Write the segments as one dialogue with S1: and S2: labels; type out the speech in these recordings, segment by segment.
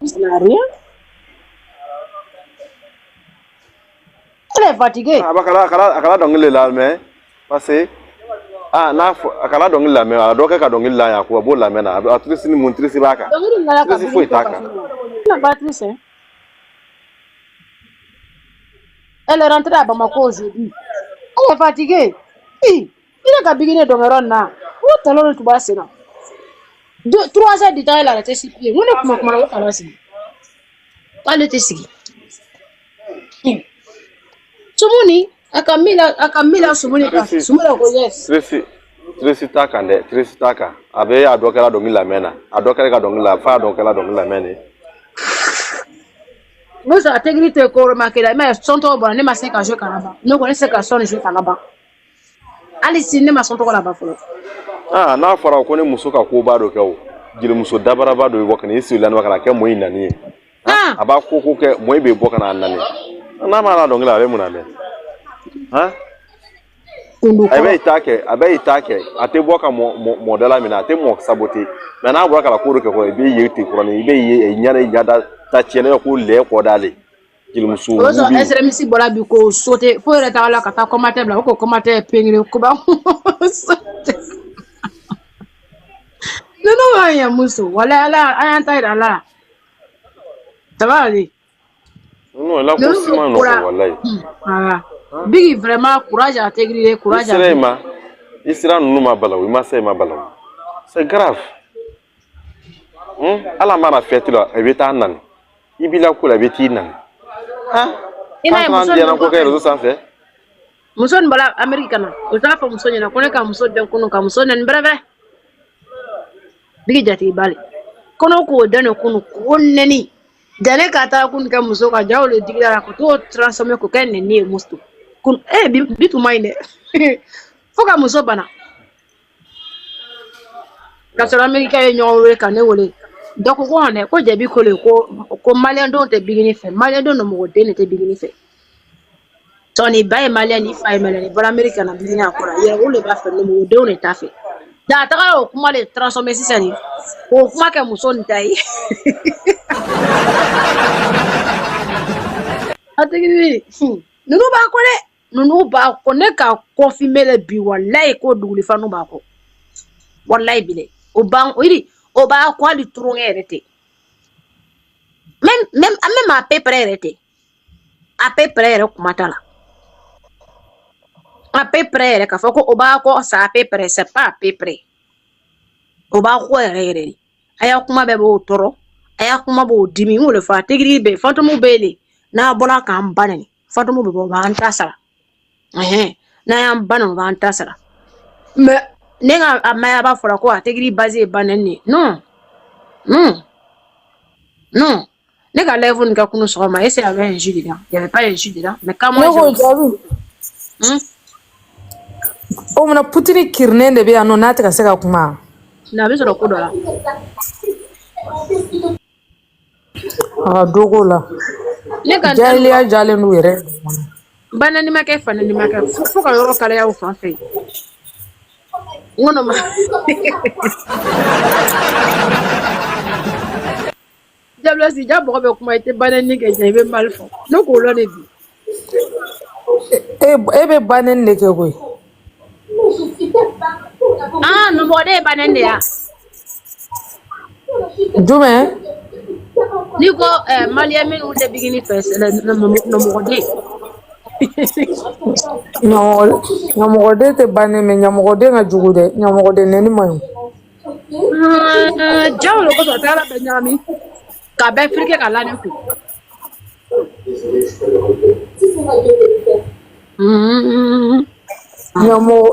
S1: Ça n'a rien. Elle est fatiguée.
S2: Akala dongile la mais parce que na akala dongile la mais adoka ka dongile la ya ko bo la mais na atrisi ni montrisi baka. Trisi foi taka.
S1: La battrice. Hein? Elle est rentrée à Bamako aujourd'hui. Elle est fatiguée. Il a qu'à biginer dans le rond. Où t'as l'heure de tout passer là? 3 heures de temps, elle a été si pieds. On est comme on a fait. Elle était si. Sumuni, akamila sumuni ka. Sumuni ko yes.
S2: Trisi taka nde, trisi taka. Abe adoka la dongile la mena. Adoka ka dongile la fa adoka la dongile la mena.
S1: Moi, ça a intégrité qu'on remarque là, mais son tour bon, ne m'a pas joué là-bas. Nous connaissons que son joué là-bas. Alice ne m'a son tour là-bas pour.
S2: Na fara ko ne muso ka ko ba do kawo. Jile muso dabara ba do wo kan isi lan wakala ke moyi nani. Aba ko ke moyi be bo kana nani. Na ma na dongila be munale. Abe itake ate bo ka modela mina ate mo saboter. Mais na bo kala ko do ke ko be yiti ko ni be ye nyana yada ta tiene ko le ko dale. Jile muso.
S1: Ozo SRMC bola bi ko sauter faut reta la kata commenter bla ko commenter pengire ko ba. Non, rien, Mousso. Voilà, là, à un taille là. Ça va aller.
S2: Non, là, pour ce moment, non,
S1: voilà. Big, vraiment, courage à intégrer, courage à.
S2: Il sera nous ma balaou, il m'a fait ma balaou. C'est grave. À la mara fête là, elle est en nan. Il vit là pour la bétine.
S1: Il a un
S2: bien encore quelque chose à faire.
S1: Mousso ne bala américain. Au temps pour Mousso, il a connu comme Mousso d'un coup, comme Mousso n'est brave. Bigi jati bali kono ko dano kunu konneni dane kata kun ka muso ka jawle digla ko to transformer ko ken ni mustu kun bitu maine foka muso bana ka sura america e nyowe ka ne wole doko ko ne ko jabi ko le ko malian don te bigini fe malian don no mo de ne te bigini fe toni bay malian ni fa malian bora america na bigini akora ye wole ba fe no mo de on ta fe da ta ko kuma le transformer sisani ko kuma ke muso ntai atigi nunu ba ko ne ka confirmer le bi wallahi ko duguli fanu ba ko wallahi bile o ba ko ali tronge rete même à peu près rete à peu près kuma tala à peu près ka fako o ba ko ça à peu près c'est pas à peu près o ba ko rere aya kuma be bo toro aya kuma bo dimi mo le fa tigri be fantomu bele na bola kan banani fantomu be bo ba antasara na ya banano ba antasara mais nenga amaya ba fora ko tigri basé banani non nega level nga kunu so ma ese avait un jus dedans il y avait pas un jus dedans mais quand moi
S3: o mona putiri kirne de be ano na ta seka kuma
S1: na be so ko dola
S3: dogo la jaliya jalen nu yere
S1: bana ni make fana ni make fo ka yoro kala ya o fa fe ngono ma jabla si jabo ko be kuma ite bana ni ke jebe mal fo no ko lo ne bi
S3: be banen le ke koy
S1: no mo de banen de ya
S3: jume
S1: ni ko malia min u de bigini fes no mo de
S3: no de te banen me nyamo de nga jugude nyamo de neni mayo
S1: jawlo ko to tala be nyami ka be frike ka la ne ku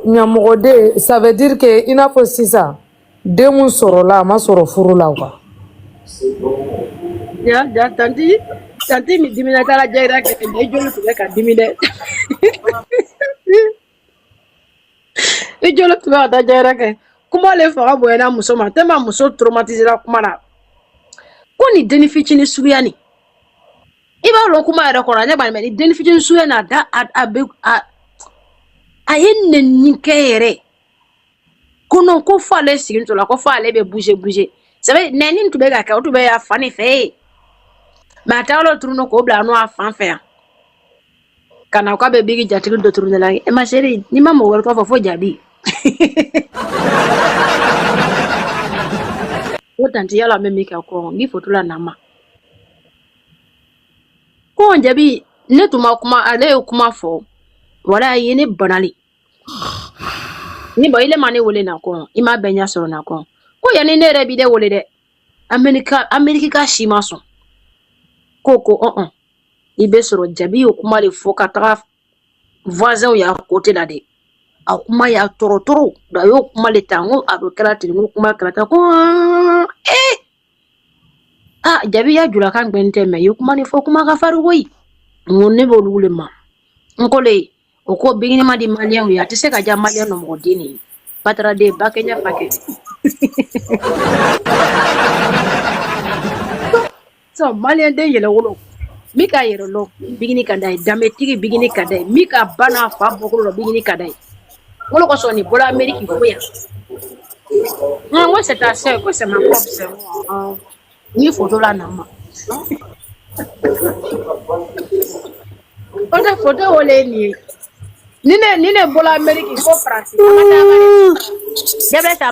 S3: nyamo de ça veut dire que ina faut ça demu soro la ma soro furu la quoi
S1: ya tanti mi dimina kala jaira ke de jolu to ka dimine e jolu to da jaira ke kuma le fa bo ena muso ma tema muso traumatisé la kuma na ko ni deni fitini suyani iba lo kuma era ko na ne ba me ni deni fitini suyana da ayenne ni kere kono ko fale sigin to la ko fale be bouger c'est vrai neni to be ga ka to be ya fani fe ma ta lo turu no ko bla no afan fe kana kwa be bigi jatigi do turu la e ma chérie ni mama wor ko fo jabi o tanti yala me mi ka ko ngi foto la nama ko jabi ne tuma kuma ale kuma fo wala yini banali ni bo ile mane wole na ko ima benya so na ko ya ni ne rebi de wole de amerika shima so koko ibe soro jabi o kuma le fo ka ta voisin ya côté là de a kuma ya toro da yo kuma le tango a do kala ti kuma kala ta ko jabi ya jula kan gbente me yo kuma ni fo kuma ka faru woyi ngone bo lule ma ngole o ko bigini ma di malien ya te se ka ja malien no mo dini patra de bakenya pake so malien de yele wolo mika yero lo bigini kadai dametigi bigini kadai mika bana fa bokolo bigini kadai wolo ko soni bola ameriki foya ouais c'est assez quoi c'est ma propre c'est ni photo là nama on photo wole ni nine bola ameriki ko france amata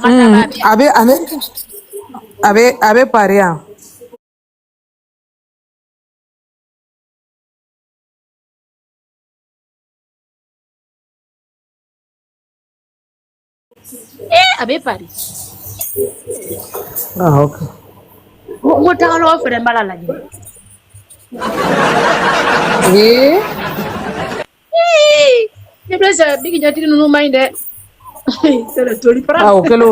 S3: abe paria
S1: abe pari
S3: okay
S1: mo tangalo fere mbala la ni blessa bigi jati no mind c'est le toli para
S3: okele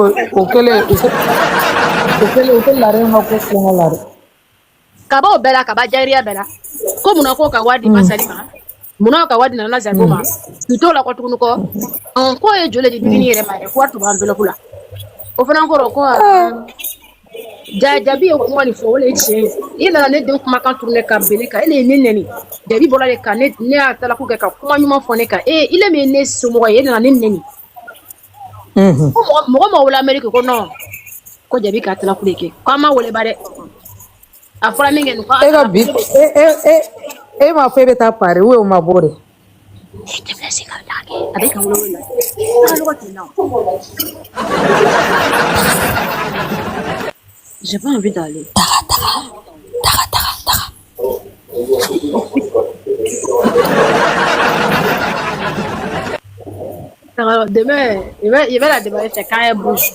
S3: la re ha ko ko la re
S1: kaba obela kaba jaria bela ko muna ko ka wadi masalima muna ka wadi na laza goma tutola ko tukunuko ko e jole di bigini yere ma ko watu bambelo kula o fana ko ko jabi o kuma ni fo wole che ina ne de kuma kan tourner ka beleka ele ne neni jabi bola le ka ne atala ku ka kuma nyuma fo ne ka ile me ne somo ye na ne neni mo wala america ko non ko jabi ka atala ku leke ko ma wole bare afora minge no ka
S3: bi ma fe beta pare we o ma bore
S1: te blesse ka lage avec un wolo la lo ko non j'ai pas envie d'aller. Demain, il va la démarrer, c'est quand elle bouge.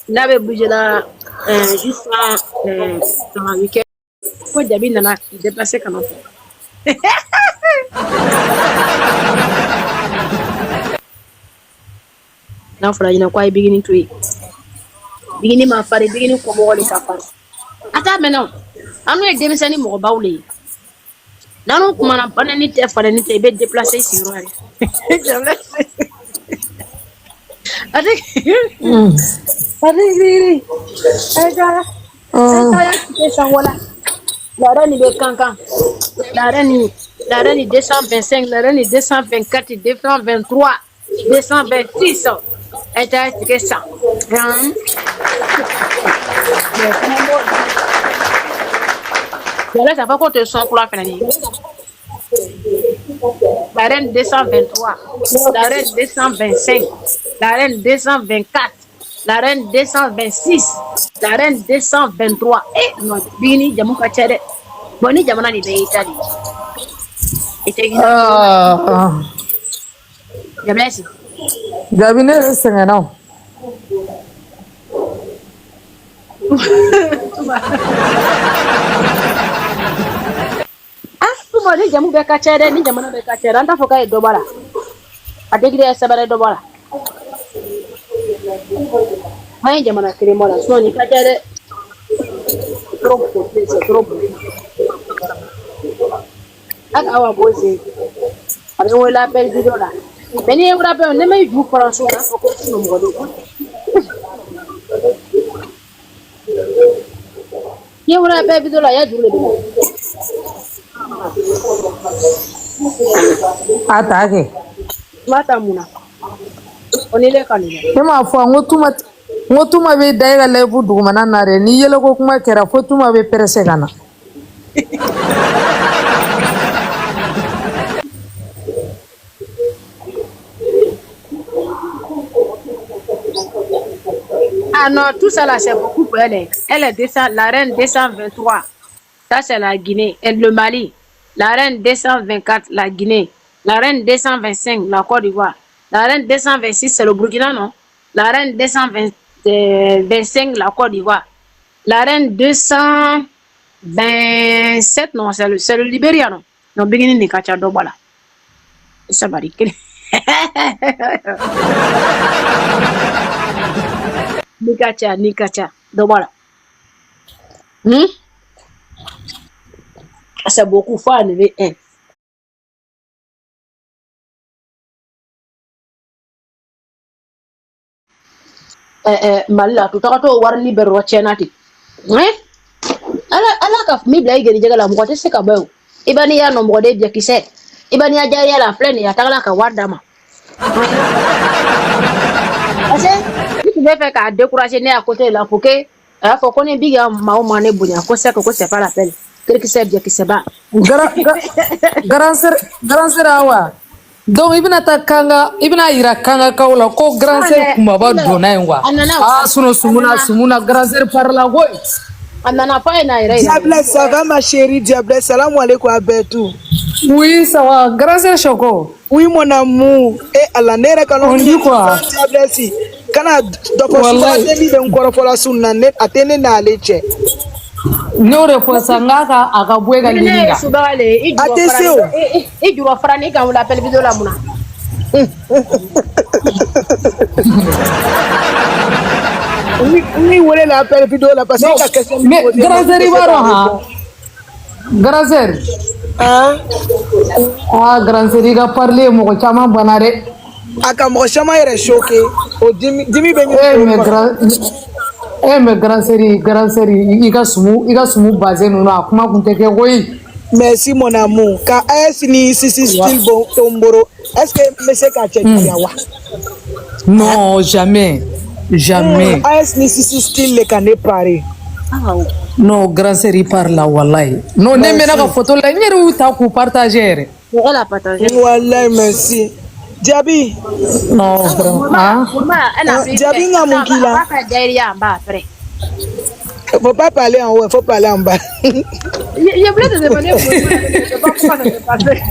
S1: Là, elle bouge là, juste dans un week-end. Pourquoi Diaby n'a pas déplacé quand même? Now for you know quite beginning to eat. Beginning my father, beginning from all the safari. At that minute, I know there is any more about it. Now, come on, I'm any test for any bed deplaces you right. I think really. I got la reine de Cancan, la reine 225, la reine 224, 223, 226. Et t'as que ça. Là, ça va qu'on te sent pour la fin. La reine 223, la reine 225, la reine 224, la reine 226, la reine 223. Non, Bini, Jamou Kachere. Boni Jamana ni Italie. Jamesi.
S3: Gabine sengena.
S1: Tuma ni Jamou be Kachere ni Jamana be Kachere. Anta foka e dobala. Adegire sabare dobala. Hai Jamana Krimola. So ni Kachere. Trop. Aka awa bozi. Abi wala pel video la. Beni wala pe ne may du français na ko no ngodo. Ye wala pe video la ya dule de.
S3: Atake.
S1: Mata muna. On est là quand il est.
S3: E m'a fɔ ngo tuma bɛ da e ka lɛbu dugumana na dɛ ni yɛlɛ ko kuma kɛra fo tuma bɛ pɛrɛsɛ ka na.
S1: Ah non, tout ça là, c'est beaucoup pour elle. Elle est la reine 223. Ça, c'est la Guinée. Et le Mali. La reine 224, la Guinée. La reine 225, la Côte d'Ivoire. La reine 226, c'est le Burkina, non? La reine 225, la Côte d'Ivoire. La reine 227, non, c'est le Libéria, non? Non, Bigini Nikacha Dobala. Ça va dire. Nikacha, Dobala. C'est beaucoup, faut enlever un. Malila tutakato warli berwa chenati ala ka mi bla igeri jagala mo te se ka bayo ibani ya no mo de bia kise ibani ya jari ala fleni ya tagala ka wadama ase tu me fait ka décourager ne à côté là pour que a faut qu'on biga ma mane bunya ko se ko c'est pas la peine quelque se bia kise ba
S3: Grand sœur awa. Donc ibina ira kanga kaula ko grand sœur kumaba dona ngwa. Ah suno sumuna grand sœur parla goy.
S1: Anana pas na ira.
S4: Diable, ça va ma chérie Diable, salam alaikum Abetou.
S3: Oui, ça va. Grand sœur Choco.
S4: Oui mon amour. Et Allah nere
S3: On dit quoi?
S4: Diable si. Kana doko suba teni de nkoro fola sunna net atene na leche.
S3: No reposa ngaka akabwega linga.
S4: Ateseo.
S1: Ijuro frani ka la pele video la muna.
S4: Oui, wole la pele video la parce que question.
S3: Mais grand sœur ibaro ha. Grand sœur. Ah grand sœur iga parler mo ko chama banare.
S4: Aka mo chama ere choqué. O dimi benyi.
S3: Mais grand sœur iga sumu basé no na kuma kunteke koyi.
S4: Merci mon amour. Ka est ni sisi style bon tomboro. Est-ce que monsieur Kacheti yawa?
S3: Non, jamais.
S4: Est ni sisi style le cané paré.
S3: Non, grand sœur il parle là wallahi. Non, ne mena ka photo la nyeru ta ku partager.
S1: Elle a partagé.
S4: Wallahi merci. Diaby.
S3: Non, vraiment.
S4: Diaby nga mungila.
S1: Papa derrière en bas après.
S4: Faut pas parler en haut, faut parler en bas.
S1: Il voulait te demander pourquoi ne pas faire.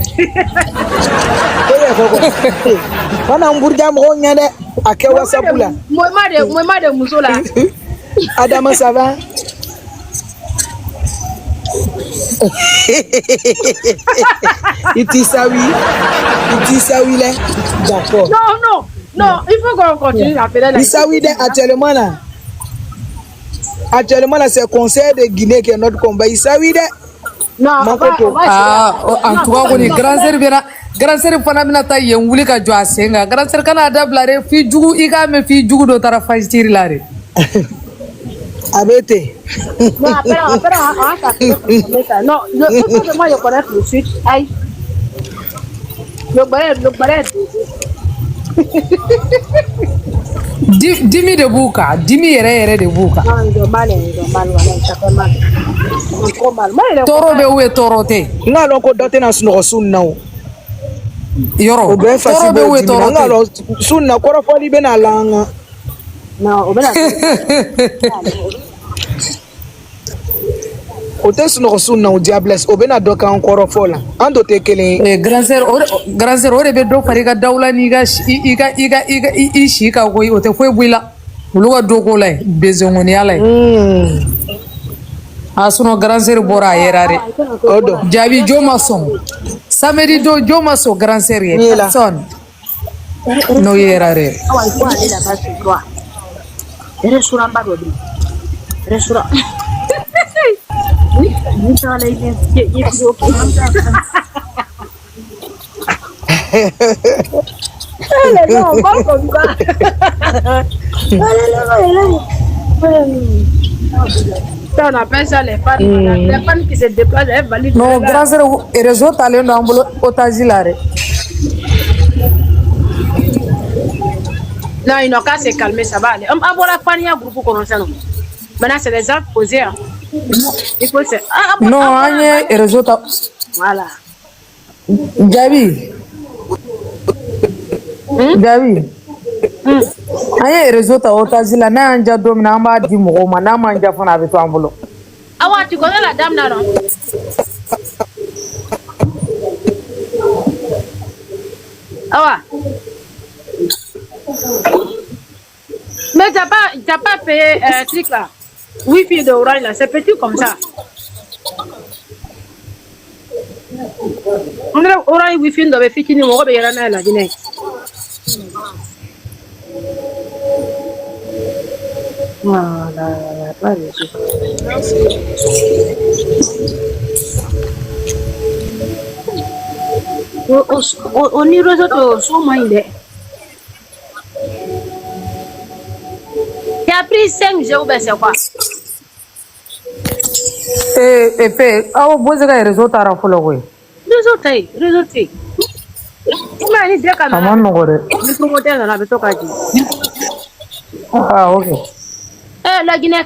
S4: On a un bourdiam ronyane à quel WhatsApp là.
S1: Moi de Mousso là.
S4: Adama ça va? Il ça oui là. D'accord.
S1: Non, il faut qu'on continue à faire la.
S4: Il ça oui actuellement là c'est le conseil de Guinée qui est notre combat. Il ça oui
S1: non,
S3: en tout cas on est grand sœur fana bina ta yen wuli ka jɔ a sen kan grand sœur kana dabila dɛ fi jugu i k'a mɛn fi jugu dɔ taara fajiri la de.
S4: A bɛ ten.
S1: Non, après, non, moi je connais tout de suite. Aïe. Le balai.
S3: Dimi de b'u kan, dimi yɛrɛ de b'u kan.
S1: Non, il est mal, ça fait mal. Trop mal.
S3: Tɔɔrɔ bɛ ou tɔɔrɔ tɛ.
S4: N'a dɔn ko dɔ tɛna sunɔgɔ sun na o.
S3: Yɔrɔ.
S4: O bɛɛ fasi
S3: Tɔɔrɔ bɛ ou tɔɔrɔ tɛ.
S4: N'a dɔn sun na kɔrɔfɔli bɛ na la an kan.
S1: Non, o bɛ na.
S4: O tɛ sunɔgɔ sun na o diablesse o bɛ na dɔ k'an kɔrɔfɔ la an to tɛ kelen ye.
S3: Grand sœur o de bɛ dɔ fara i ka dawula ni i si ka koyi o tɛ foyi bɔ i la olu ka dɔ ko la ye bezongoniya la ye. A sunɔ grand sœur bɔra a yɛrɛ de.
S4: O dɔn.
S3: Jaabi jo ma sɔn samedi don jo ma sɔn grand sœur ye personne n'o ye yɛrɛ de.
S1: Awa il faut aller là-bas chez toi. Restaurant ba dɔ bɛ yen. Restaurant. Ni ça là il est OK. Allez non, pas comme ça. Allez. Ça on appelle ça les fans qui se déplacent elles valident.
S3: Non grand sœur réseau talent dans bolo otaji la de.
S1: Non, ils n'ont qu'à se calmer, ça va aller. Voilà, pas un groupe comme ça. Maintenant, c'est les actes posés. Hein. Il faut se...
S3: Non, on est résultat.
S1: Voilà.
S3: Jabi. Jabi. On est résultat au Tazila. N'a un jadom n'a pas dit mon roman. N'a pas dit mon avec toi en boulot.
S1: Ah ouais, tu connais la dame là, non? Ah ouais. Mais t'as pas payé truc là. Wi-Fi de Orange là, c'est petit comme ça. On dirait Orange Wi-Fi doit faire fini, on va payer la Guinée. Voilà, pas de souci. Au niveau de son moyen. Tu as pris 5 jours, ben c'est quoi?
S3: Et ah, vous avez un résultat à follower.
S1: Résultat. Comment est-ce que
S3: Comment on va faire?
S1: le promoteur dans la béton qu'a dit?
S3: Ah, ok.
S1: La Guinée,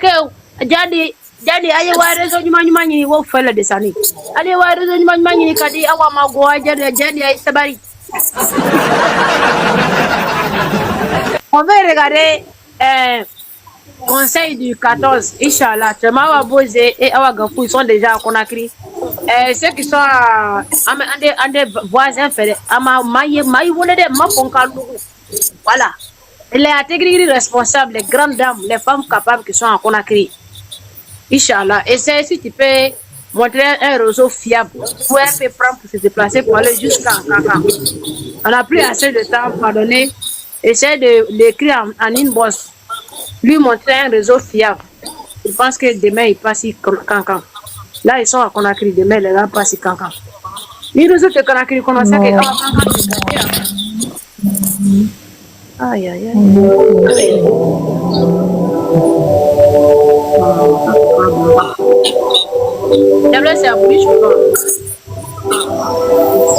S1: jadi aye wa réseau du mani wo fait le dessin. Allez wa réseau du mani kadi awa mago jadi ay sabari. On va regarder Conseil du 14, Inch'Allah. Temawa Bose et Awa Gafou sont déjà à Conakry. Ceux qui sont en des voisins, voilà. Les intégrés responsables, les grandes dames, les femmes capables qui sont à Conakry. Inch'Allah. Et c'est si tu peux montrer un réseau fiable pour un peu prendre pour se déplacer pour aller jusqu'à Kankan. On n'a plus assez de temps, pardonnez. Essaye de l'écrire en inbox. Lui montrer un réseau fiable. Je pense que demain il passe Kankan. Là ils sont à Conakry, demain les gens passent Kankan. Les réseaux de Conakry commencent à Kankan. Aïe aïe aïe. D'abord c'est à bouche.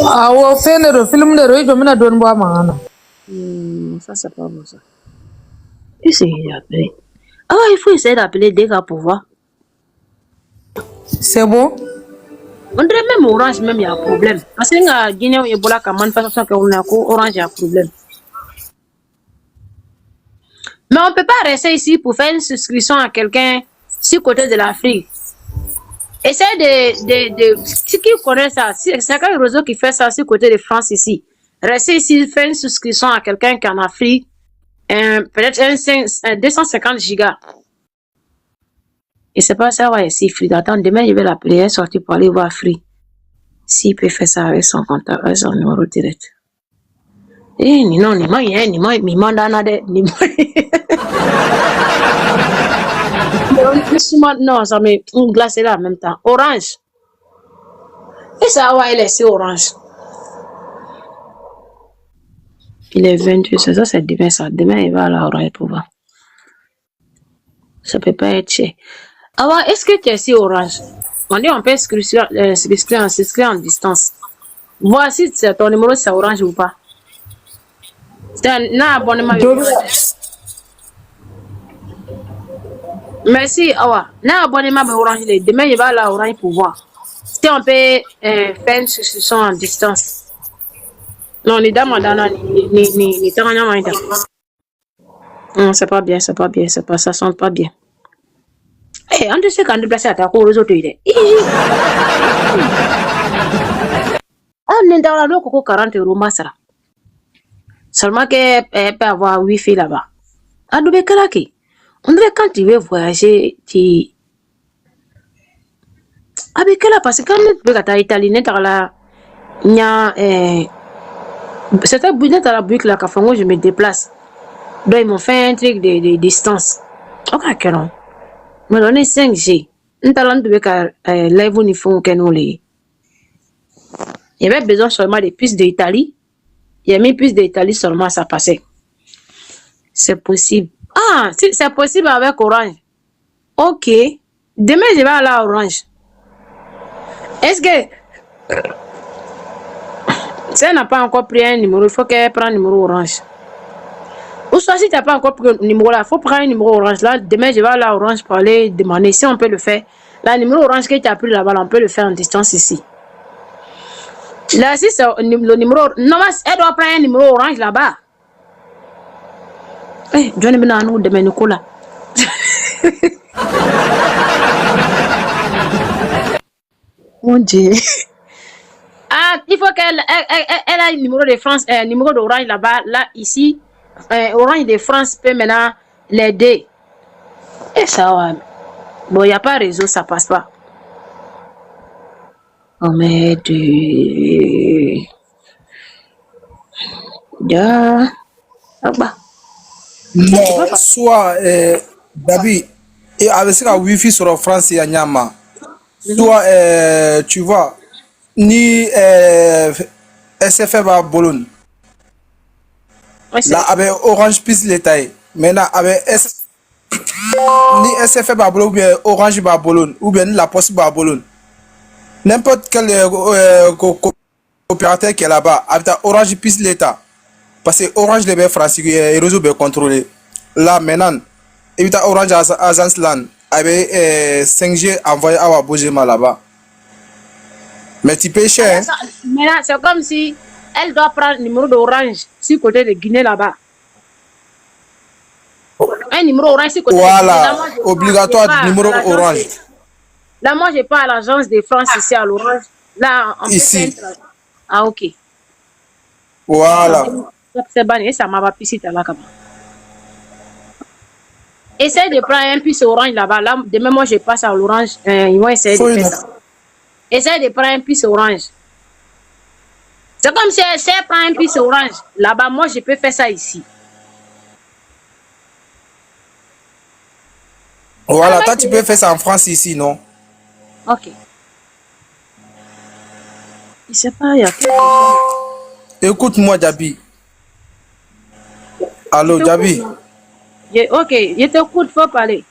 S3: Ah, on fait le film de Roy, je me donne boire maintenant.
S1: Ça c'est pas bon ça. Essayez d'appeler. Ah, il faut essayer d'appeler des gars pour voir.
S3: C'est bon?
S1: On dirait même Orange, même il y a un problème. Parce que la Guinée, il y a une manifestation qu'on a Orange, il y a un problème. Mais on ne peut pas rester ici pour faire une souscription à quelqu'un sur le côté de l'Afrique. Essaye de ceux qui connaissent ça, c'est quel réseau qui fait ça sur le côté de France ici. Rester ici, faire une souscription à quelqu'un qui est en Afrique, peut-être 250 gigas. Et c'est pas ça, ouais, si Free. Attends, demain, je vais l'appeler, elle est sortie pour aller voir Free. S'il peut faire ça avec son contact, avec son numéro direct. Eh, non, ni moi, non, ça me glacé là en même temps. Orange. Et ça, ouais, laisser Orange. Il est 22, ça c'est demain, ça. Demain, il va à la Orange pour voir. Ça peut pas être cher. Alors, est-ce que tu es si Orange? On dit on peut s'inscrire en distance. Voici si ton numéro c'est Orange ou pas. C'est un abonnement. Merci, Awa. Un abonnement Orange. Demain, il va à la Orange pour voir. Si on peut faire une souscription en distance. Non, ni Damadana, ni Taranya. Non, c'est pas bien, ça sent pas bien. Eh, on sait quand déplacer à ta cour aux autres idées. On est dans la loi 40 € massara. Seulement qu'elle peut avoir Wi-Fi là-bas. À Doubé-Kalaki. On dirait quand tu veux voyager, tu. Avec elle, parce que quand tu veux aller en Italie, tu as la. C'était bouillant à la boucle là, quand je me déplace. Donc ils m'ont fait un truc de distance. Ok, non. Me donné 5G. Nous allons de live uniforme que nous les. Il y avait besoin seulement des puces d'Italie. Il y a mis puces d'Italie seulement, ça passait. C'est possible. Ah, c'est possible avec Orange. Ok. Demain, je vais aller à Orange. Est-ce que ça n'a pas encore pris un numéro? Il faut qu'elle prenne un numéro Orange. Ou soit si tu n'as pas encore pris le numéro là, il faut prendre un numéro orange là. Demain, je vais aller à Orange pour aller demander si on peut le faire. Là, le numéro orange que tu as pris là-bas, on peut le faire en distance ici. Là, si c'est le numéro... Non, mais elle doit prendre un numéro orange là-bas. Eh, Johnny Benano, demain, Nicolas. Mon Dieu. Ah, il faut qu'elle elle a le numéro de France, numéro d'Orange là-bas. Là, ici, Orange de France peut maintenant l'aider. Et ça, ouais. Bon, il n'y a pas réseau, ça passe pas. Oh, mais de... Ya. Ah, bah.
S4: Non, soit Dabi, et avec ça, Wi-Fi sur la France et à Nyama. Soit, tu vois, ni SFF à Bologne.
S1: Ouais, c'est...
S4: Là, avec Orange Plus l'État. Maintenant, avec ni SFF à Bologne, ou bien Orange à Bologne, ou bien la Poste à Bologne. N'importe quel opérateur qui est là-bas, avec Orange Plus l'État. Parce que Orange les français et réseau bien contrôlé. Là maintenant, et puis Orange Agence Land avec 5G envoyé à Bojema là-bas. Mais tu payes cher.
S1: Maintenant, c'est comme si elle doit prendre le numéro d'Orange sur côté de Guinée là-bas. Un numéro orange sur côté
S4: voilà,
S1: de Guinée. Là,
S4: obligatoire numéro orange.
S1: Là, moi, je pas à l'agence de France ici à l'Orange. Là, on
S4: ici.
S1: Peut faire... Ah, ok.
S4: Voilà.
S1: C'est bon, et ça m'a pas pissé là quand même. Essaye de prendre un puce orange là-bas. Là, demain, moi, je passe à l'Orange. Ils vont essayer de faire ça. Essaye de prendre un puce orange. C'est comme si elle prend un puce orange. Là-bas, moi, je peux faire ça ici.
S4: Voilà, toi, tu peux faire ça en France ici, non?
S1: Ok. Je sais pas, il y a quelque chose.
S4: Écoute-moi, Jabi. Allô, Jabi.
S1: Ok, je t'écoute, faut parler.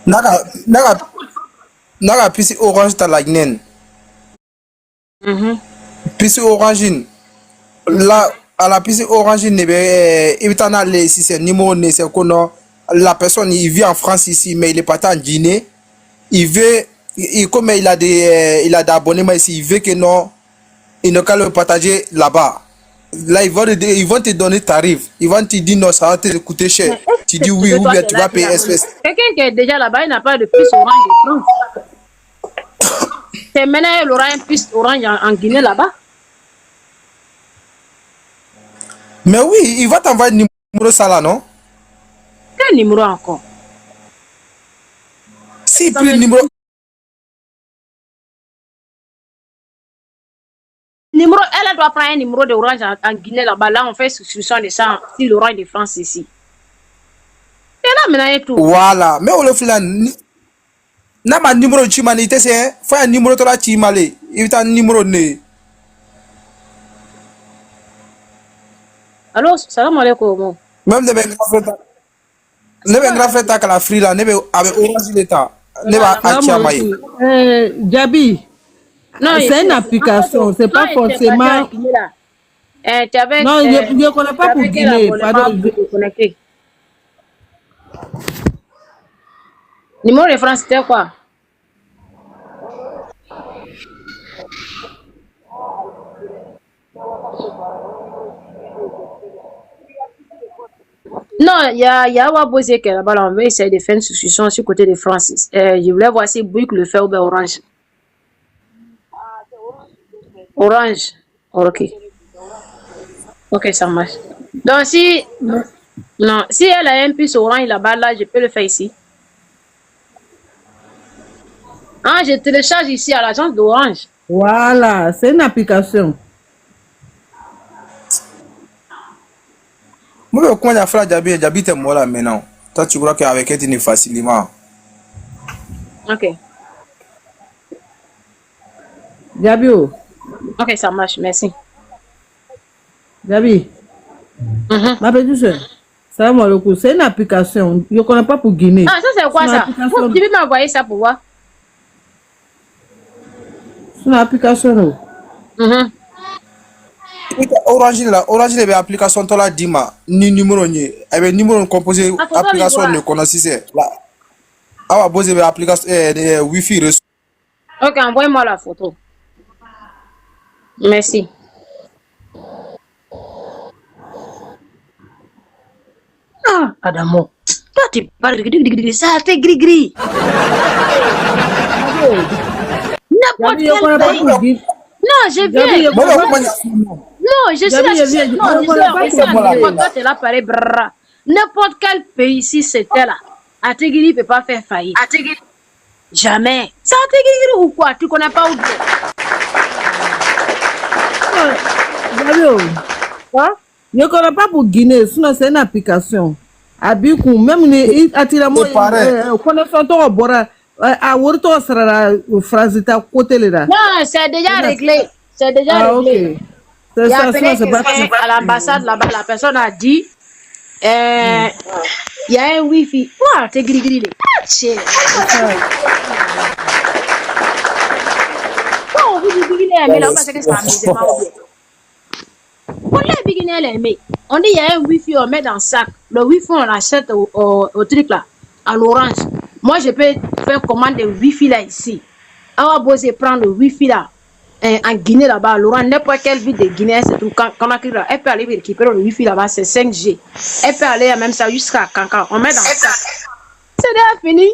S4: Naga pisi orange ta lagnen. Pisi orange. Là, à la pisi orange, si c'est numéro, c'est qu'on la personne, il vit en France ici, mais il est pas en Guinée. Il veut, comme il a des abonnements ici, il veut que non, il ne peut le partager là-bas. Là, ils vont te donner tarif. Ils vont te dire non, ça va te coûter cher. Tu dis oui ou bien tu vas payer espèce.
S1: Quelqu'un qui est déjà là-bas, il n'a pas de puce orange de France. C'est maintenant il aura un puce orange en Guinée là-bas.
S4: Mais oui, il va t'envoyer le numéro ça là, non?
S1: Quel numéro encore?
S4: Si plus le numéro.
S1: Elle doit prendre un numéro d'orange en Guinée là-bas. Là, on fait souscription de ça si l'orange de France ici. Et là, maintenant, il y a tout.
S4: Voilà. Mais on le fait là. N'a pas numéro de chimanité, c'est un numéro de la chimale. Il y a un numéro de.
S1: Allô, salam alaikum.
S4: Même les grands frères à la free là, avec orange l'état. Ne va à Chiamaï.
S3: Jabi. Non, c'est une application, c'est pas forcément. Non, je ne connais pas pour Guinée. Pardon.
S1: Numéro de France, c'était quoi? Non, il y a Wabosé qui est là-bas, on veut essayer de faire une souscription sur le côté de France. Je voulais voir si Bouygues le fait ou bien Orange. Orange. Ok. Ok, ça marche. Donc, si... Non, si elle a un puce orange là-bas, là, je peux le faire ici. Ah, je télécharge ici à l'agence d'Orange.
S3: Voilà, c'est une application.
S4: Moi, comment il a fait Jabi, t'es moi là maintenant. Toi, tu crois qu'avec elle, tu es facilement.
S1: Ok.
S3: Jabi.
S1: Ok, ça marche, merci.
S3: Jabi. Ma petite soeur, c'est une application. Je ne connais pas pour Guinée.
S1: Ah, ça c'est quoi ça? Tu peux m'envoyer ça pour voir?
S3: C'est une application.
S4: Orange là, Orange les applications toi là dima ni numéro ni, avec numéro composé application ne connaissez là. Ah ouais, vous avez application Wi-Fi.
S1: Ok, envoyez-moi la photo. Merci. Ah, Adamo. Toi, tu parles de ça, t'es gris-gris. N'importe quel pays. Non, je viens. Non, je suis là. Non, toi, t'es là, pareil. N'importe quel pays ici, c'était là. Ategiri ne peut pas faire faillite. Jamais. C'est Ategiri ou quoi? Tu connais pas où
S5: Quoi? Je ne connais pas pour Guinée, sinon c'est une application. Abikou, même les attirements, connaissant ton bord, à Wurto sera la phrase à côté là.
S1: Non, c'est déjà réglé. C'est déjà réglé. Il y a à l'ambassade là-bas, la personne a dit. Il y a un wifi. Wow, t'es gris-gris. Oh, vous dites mais là, parce que ça on dit il y a un wifi, on met dans le sac. Le wifi, on l'achète au truc là, à l'orange. Moi, je peux faire commande de wifi là ici. On va bosser prendre le wifi là. En Guinée là-bas, Laurent, n'importe quelle ville de Guinée, c'est tout. Quand on a là, elle peut aller récupérer le wifi là-bas, c'est 5G. Elle peut aller même ça jusqu'à Cancan. On met dans ça. C'est déjà fini.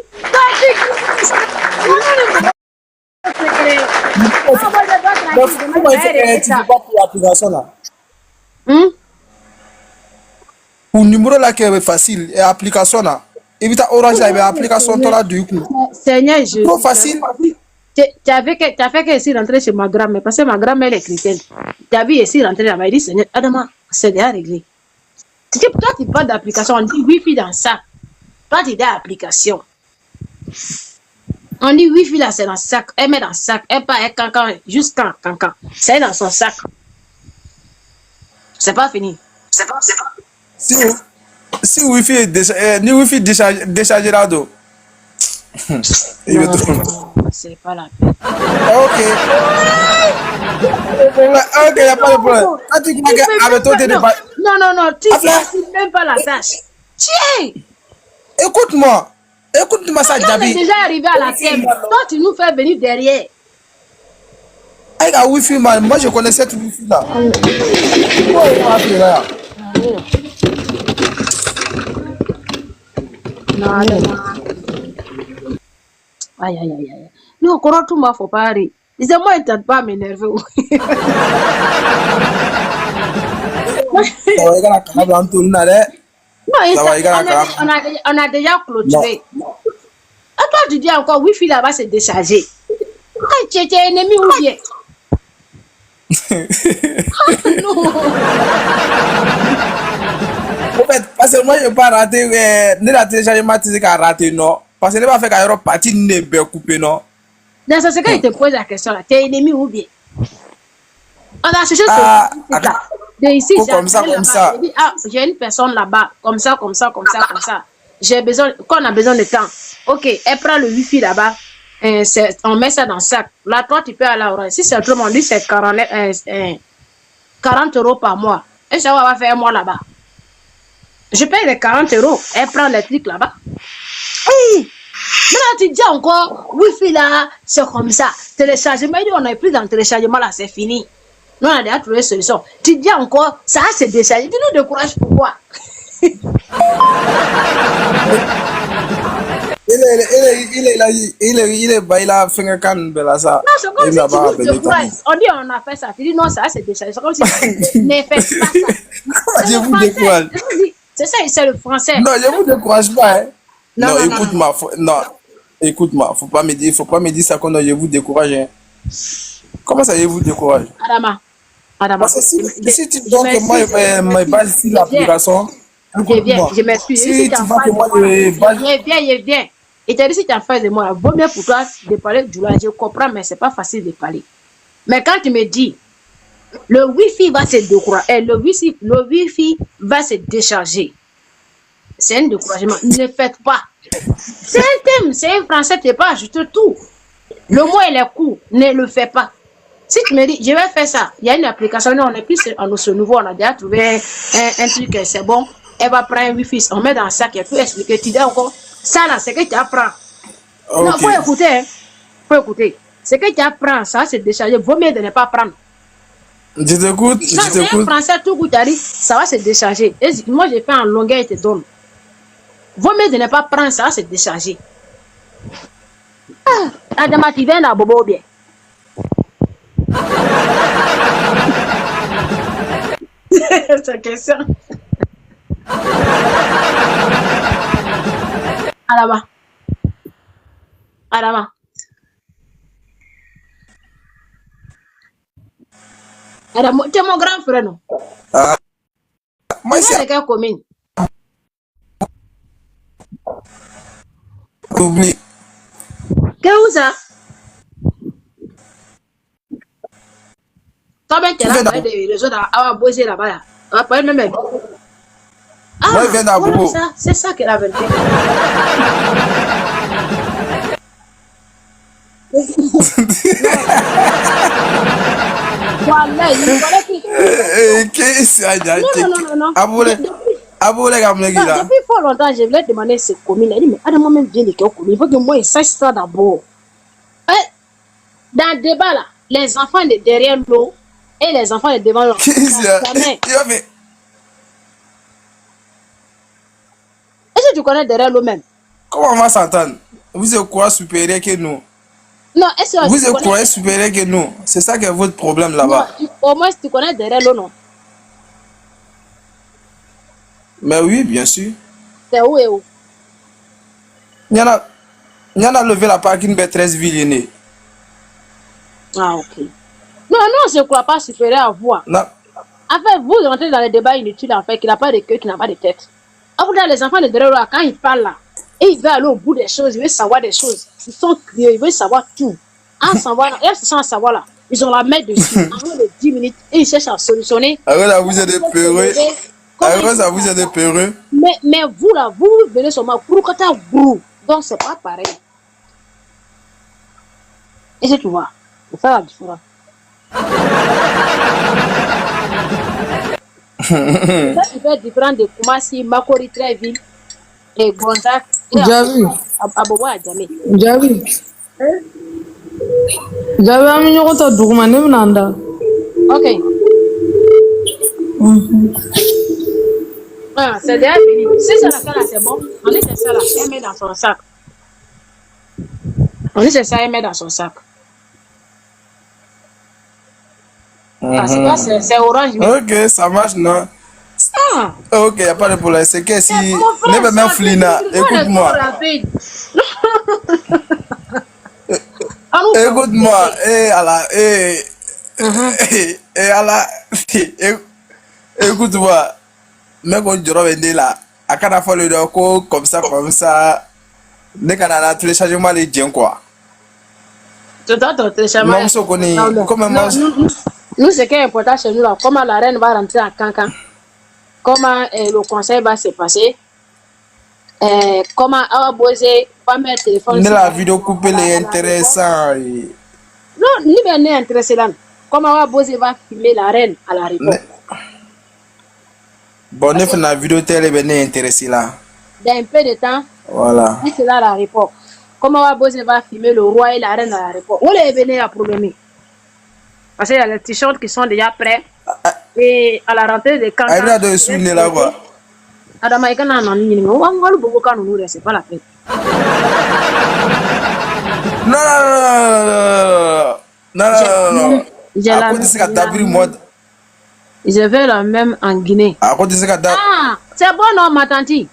S4: Pour numéro là qui est facile, et application là. Évite Orange là, application là du coup.
S1: Seigneur Jésus.
S4: Trop facile.
S1: Tu as fait que ici rentrer chez ma grand-mère, parce que ma grand-mère est chrétienne. Tu as vu ici rentrer là-bas, il dit Seigneur, Adama, c'est déjà réglé. Toi, tu parles d'application, on dit wifi dans ça. Toi, tu dis application. On dit wifi là, c'est dans le sac. Elle met dans le sac. Elle part avec cancan, jusqu'à cancan. C'est dans son sac. C'est pas fini. C'est pas.
S4: Si wifi est ni wifi déchargé là dedans.
S1: C'est pas la peine.
S4: Ok, il n'y a pas de problème.
S1: Non, tu ne même pas la tâche. Tiens!
S4: Écoute-moi ça,
S1: Jabi. On est déjà arrivé à la thème. Toi, tu nous fais venir derrière.
S4: Avec un wifi, man, moi je connais cette wifi là.
S1: Non. Aïe. Non, comment tout m'a faut pas rire. Dis-moi, il t'aide pas à m'énerver. On a déjà clôturé. À toi, tu dis encore, wifi là-bas, c'est déchargé. Tu es ennemi ou bien? Non.
S4: En fait, parce que moi, je ne vais pas rater, ne la téléchargement, tu sais qu'à rater, non. Parce que ne va faire qu'à une partie ne peut couper, non.
S1: Dans ce cas, il te pose la question là. Tu es ennemi ou bien? On a cherché de ici,
S4: comme ça.
S1: J'ai dit, j'ai une personne là-bas, comme ça. J'ai besoin, quand on a besoin de temps. Ok, elle prend le wifi là-bas, on met ça dans le sac. Là, toi, tu peux aller à Orange. Si c'est autrement, on dit c'est 40 € par mois. Et ça va faire un mois là-bas. Je paye les 40 €. Elle prend les trucs là-bas. Hey! Maintenant, tu dis encore, wifi là, c'est comme ça. Téléchargement, on n'a plus dans le téléchargement là, c'est fini. Nous, on a déjà trouvé une solution. Tu dis encore, ça c'est déchargé. Tu nous décourages pourquoi?
S4: Il a fait un can de ça.
S1: Non, c'est comme si tu nous décourages. On dit, on a fait ça. Tu dis, non, ça c'est déchargé. C'est comme si tu ne fais pas ça.
S4: Je vous décourage.
S1: C'est ça, c'est le français.
S4: Non, je vous décourage pas. Non, écoute-moi, faut pas me dire ça quand je vous décourage. Hein. Comment ça, je vous décourage?
S1: Adama.
S4: Parce que si tu donnes que moi, ma base sur l'application,
S1: je m'excuse. Si tu en face de moi, je viens. Et tu as dit, si tu en face de moi, vaut mieux pour toi de parler du là. Je comprends, mais c'est pas facile de parler. Mais quand tu me dis, le wifi va se décourager, le wifi va se décharger. C'est un découragement. Ne faites pas. C'est un thème, c'est un français, tu n'es pas ajouté tout. Le mot, il est court. Ne le fais pas. Si tu me dis, je vais faire ça, il y a une application, nous, on est plus en ce niveau, on a déjà trouvé un truc, c'est bon. Elle va prendre un wifi, on met dans le sac, elle peut expliquer, tu dis encore, ça là, c'est que tu apprends. Non,
S4: Ok.
S1: faut écouter, hein. Faut écouter. Ce que tu apprends, ça c'est décharger, vaut mieux de ne pas prendre.
S4: Je t'écoute,
S1: Non,
S4: je
S1: c'est un
S4: t'écoute.
S1: français, tout goût, ça va se décharger. Et moi, j'ai fait en longueur, il te donne. Vaut mieux de ne pas prendre, ça va se décharger. Ah, Adama, tu viens là, bobo, bien. C'est question. Adama. Adama. Adama, tu es mon grand frère, non?
S4: Ah, moi,
S1: Tu viens de quelle commune?
S4: oublie.
S1: Qu'est-ce ça? Toi, ben, tu es là, des réseaux à bosser là-bas. Là. Ah, pas même. Ah,
S4: Moi, je viens d'Abobo.
S1: voilà ça. C'est ça qu'elle a vérité. Voilà, il fallait que...
S4: Qu'est-ce
S1: Non.
S4: Aboule, Gamlegui, là.
S1: Depuis fort longtemps, je voulais demander ces communes. Elle dit, mais Adam, même vient de quelle commune? Il faut que moi, je sache ça d'abord. Dans le débat, là, les enfants de derrière l'eau et les enfants de devant l'eau.
S4: Qu'est-ce
S1: Est-ce que tu connais derrière l'eau même?
S4: Comment on va s'entendre? Vous êtes quoi supérieur que nous?
S1: Non, est-ce que
S4: Vous êtes quoi supérieur que nous? C'est ça qui est votre problème là-bas.
S1: Au moins, tu connais derrière l'eau, non?
S4: Mais oui, bien sûr.
S1: C'est où et où?
S4: Il y en a levé la parking de 13 villes.
S1: Ah, ok. Non, je ne crois pas supérieur à vous.
S4: Non.
S1: En fait, vous rentrez dans les débats inutiles, en fait, qui n'a pas de queue, qui n'a pas de tête. En fait, les enfants de derrière l'eau, quand ils parlent là, et ils veulent aller au bout des choses, ils veulent savoir des choses. Ils sont curieux, ils veulent savoir tout. En savoir, et sans savoir là, ils ont la main dessus. En moins de 10 minutes, et ils cherchent à solutionner.
S4: Alors là, vous êtes des peureux. Alors ça, vous êtes des peureux.
S1: Mais vous là, vous venez seulement pour que tu aies. Donc, c'est pas pareil. Et c'est tu vois, c'est ça la différence. Ça, c'est fait différent de Koumassi, Makori, Tréville, et Gonzac, et
S3: Javi,
S1: Abobo Adjamé.
S3: Javi. Javi, ami ɲɔgɔn ta duguma ne bɛna n da.
S1: Ok. Ah, c'est déjà fini. Si c'est la fin là, c'est bon. On laisse ça là, elle met dans son sac. On laisse ça, elle met dans son sac. Parce que c'est orange.
S4: Ok, ça marche, non?
S1: Ah.
S4: Ok, il n'y a pas de problème. C'est que si... Ne me mets flina, écoute-moi. Écoute-moi, écoute-moi. Mais quand je reviens là, à cada fois le doco, comme ça, ne canana téléchargement les gens quoi.
S1: Nous, ce qui est important chez nous, là, comment la reine va rentrer à Cancan, comment le conseil va se passer, comment Awa Bosé va mettre le téléphone.
S4: La vidéo coupée est intéressante.
S1: Non, ni bien n'est intéressé là. Comment Awa Bosé va filmer la reine à la réponse.
S4: Bon, ne fait la vidéo télé est intéressé là.
S1: Dans un peu de temps,
S4: voilà.
S1: C'est là la réponse. Comment Awa Bosé va filmer le roi et la reine à la réponse. Où les venez à problème? Parce qu'il y a les t-shirts qui sont déjà prêts. Et à la rentrée des camps.
S4: Il y a de souvenir là-bas.
S1: Adama, il y a un ami, c'est pas la peine.
S4: Non.
S1: Je vais la même en Guinée. Ah, c'est bon, non, ma tante?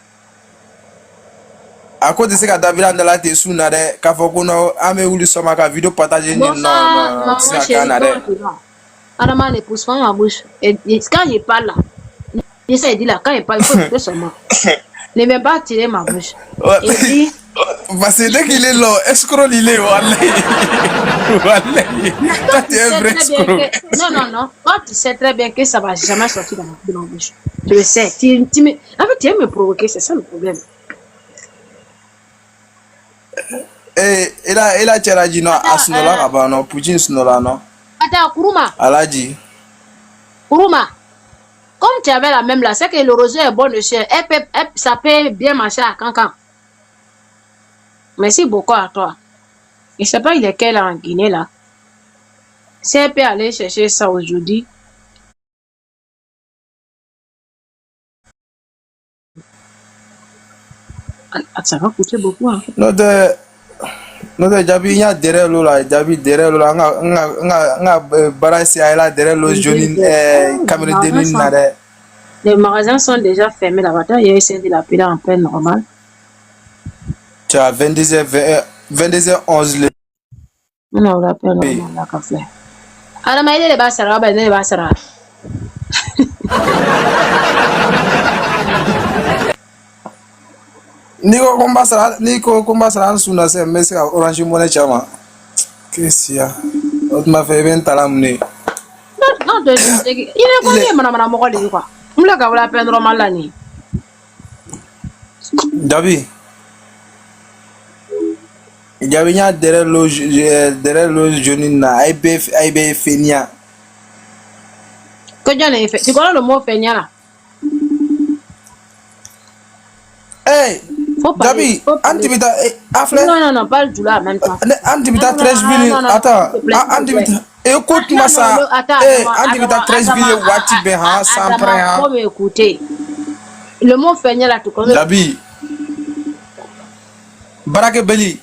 S4: À cause de ce que David a dans la tête sous nade, qu'a fait qu'on a mis sur ma vidéo partagée non
S1: Adama ne pousse pas ma bouche. Et quand je parle là, j'essaie de dire là, quand il parle, il faut écouter seulement. Ne me pas tirer ma bouche. Il dit.
S4: Parce que dès qu'il est là, escroc il est Toi tu es un vrai escroc.
S1: Non. Toi tu sais très bien que ça va jamais sortir de ma bouche. Tu le sais. Tu aimes me provoquer, c'est ça le problème.
S4: Et là, tu as dit non, à ce moment-là, non, Poutine, ce moment-là, non.
S1: Attends, Kuruma.
S4: Aladji.
S1: Kuruma. Comme tu avais la même là, c'est que le rosé est bon de chien. Ça peut bien marcher à Cancan. Merci beaucoup à toi. Je ne sais pas il est quel en Guinée là. Si elle peut aller chercher ça aujourd'hui. Ça va coûter beaucoup. Hein.
S4: Notre Jabi, il y a derrière l'eau là, Jabi derrière l'eau là, on a barré là derrière l'eau jaune, caméra de lune là.
S1: Les magasins sont déjà fermés là-bas. Il y a essayé de l'appeler en peine normale.
S4: Tu as 22h11.
S1: Non, on l'appelle normal là, café. Alors, mais il est bas, ça va, il est bas, ça va.
S4: Niko combat sera sous c'est mais c'est Orange Money chama. Qu'est-ce qu'il y a? On m'a fait 20 ans l'amener.
S1: Non, il est combien madame Mogoli quoi? On l'a qu'à la peine normal là ni.
S4: Jabi. Jabi nya derrière le jeune na IB Fenia.
S1: Que j'en ai fait. Tu connais le mot Fenia là?
S4: Hey! Jabi, Antibita, Afle.
S1: Non, pas du là, même pas.
S4: Antibita 13 billions. Attends, Antibita. Écoute-moi ça. Antibita 13 billions, Wati Beha, sans prêt.
S1: Faut m'écouter. Le mot feigner là, tu connais.
S4: Jabi. Barake Beli.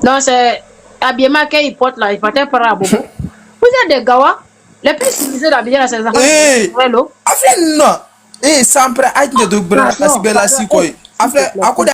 S1: Non, c'est habillement qu'il porte là, il portait par Abobo. Vous êtes des gawa. Les plus civilisés d'habiller là, c'est ça.
S4: Afle, non. Sans prêt, aïe de bras, la sibela si quoi. Afle,